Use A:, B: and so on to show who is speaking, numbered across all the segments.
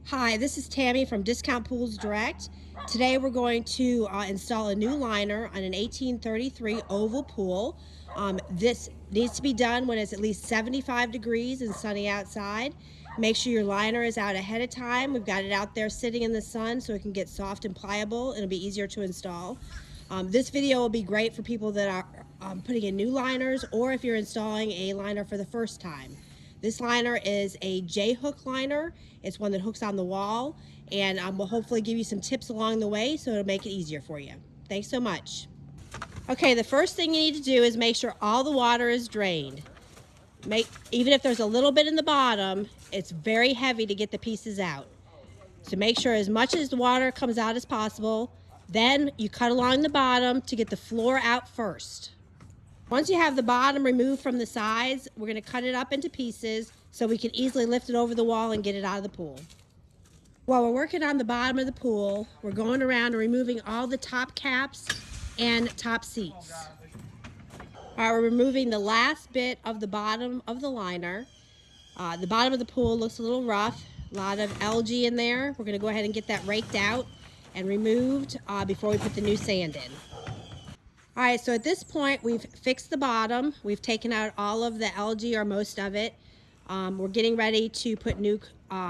A: Hi, this is Tammy from Discount Pools Direct. Today we're going to install a new liner on an 1833 oval pool. This needs to be done when it's at least 75 degrees and sunny outside. Make sure your liner is out ahead of time. We've got it out there sitting in the sun so it can get soft and pliable. It'll be easier to install. This video will be great for people that are putting in new liners, or if you're installing a liner for the first time. This liner is a J-hook liner. It's one that hooks on the wall, and we'll hopefully give you some tips along the way so it'll make it easier for you. Thanks so much. Okay, the first thing you need to do is make sure all the water is drained. Even if there's a little bit in the bottom, it's very heavy to get the pieces out. So make sure as much as the water comes out as possible. Then you cut along the bottom to get the floor out first. Once you have the bottom removed from the sides, we're going to cut it up into pieces so we can easily lift it over the wall and get it out of the pool. While we're working on the bottom of the pool, we're going around and removing all the top caps and top seats. All right, we're removing the last bit of the bottom of the liner. The bottom of the pool looks a little rough, a lot of algae in there. We're going to go ahead and get that raked out and removed before we put the new sand in. All right, so at this point, we've fixed the bottom. We've taken out all of the algae or most of it. We're getting ready to put new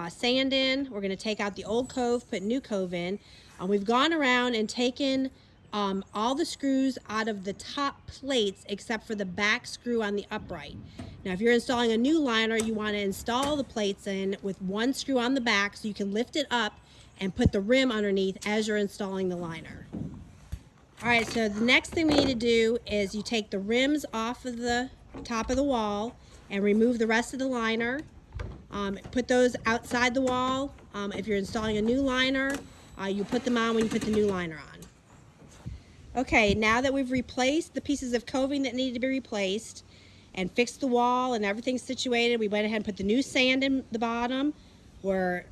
A: sand in. We're gonna take out the old cove, put new cove in. We've gone around and taken all the screws out of the top plates except for the back screw on the upright. Now, if you're installing a new liner, you wanna install the plates in with one screw on the back so you can lift it up and put the rim underneath as you're installing the liner. All right, so the next thing we need to do is you take the rims off of the top of the wall and remove the rest of the liner. Put those outside the wall. If you're installing a new liner, you put them on when you put the new liner on. Okay, now that we've replaced the pieces of coving that needed to be replaced and fixed the wall and everything's situated, we went ahead and put the new sand in the bottom. We're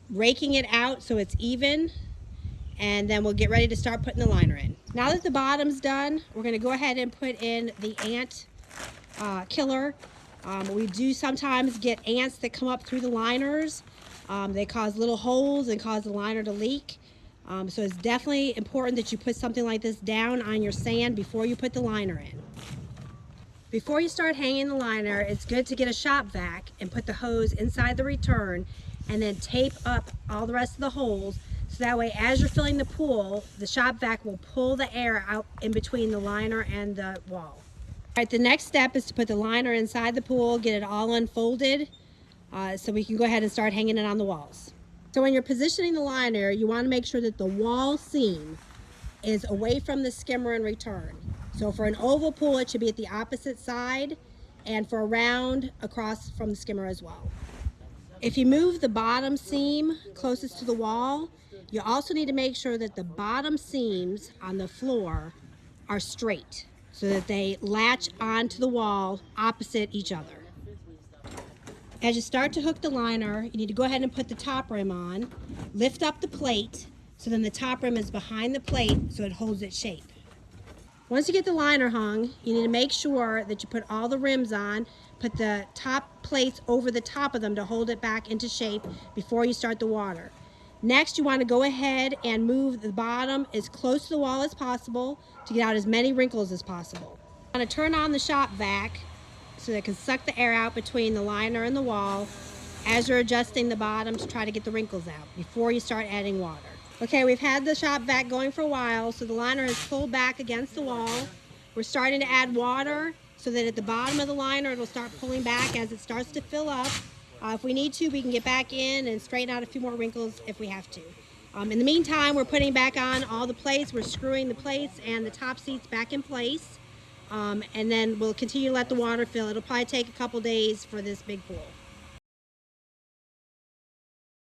A: raking it out so it's even, and then we'll get ready to start putting the liner in. Now that the bottom's done, we're gonna go ahead and put in the ant killer. We do sometimes get ants that come up through the liners. They cause little holes and cause the liner to leak. So it's definitely important that you put something like this down on your sand before you put the liner in. Before you start hanging the liner, it's good to get a shop vac and put the hose inside the return and then tape up all the rest of the holes. So that way, as you're filling the pool, the shop vac will pull the air out in between the liner and the wall. All right, the next step is to put the liner inside the pool, get it all unfolded, so we can go ahead and start hanging it on the walls. So when you're positioning the liner, you want to make sure that the wall seam is away from the skimmer and return. So for an oval pool, it should be at the opposite side, and for a round, across from the skimmer as well. If you move the bottom seam closest to the wall, you also need to make sure that the bottom seams on the floor are straight so that they latch onto the wall opposite each other. As you start to hook the liner, you need to go ahead and put the top rim on, lift up the plate so then the top rim is behind the plate so it holds its shape. Once you get the liner hung, you need to make sure that you put all the rims on, put the top plates over the top of them to hold it back into shape before you start the water. Next, you want to go ahead and move the bottom as close to the wall as possible to get out as many wrinkles as possible. You want to turn on the shop vac so that it can suck the air out between the liner and the wall as you're adjusting the bottom to try to get the wrinkles out before you start adding water. Okay, we've had the shop vac going for a while, so the liner is pulled back against the wall. We're starting to add water so that at the bottom of the liner it'll start pulling back as it starts to fill up. If we need to, we can get back in and straighten out a few more wrinkles if we have to. In the meantime, we're putting back on all the plates. We're screwing the plates and the top seats back in place. And then we'll continue to let the water fill. It'll probably take a couple days for this big pool.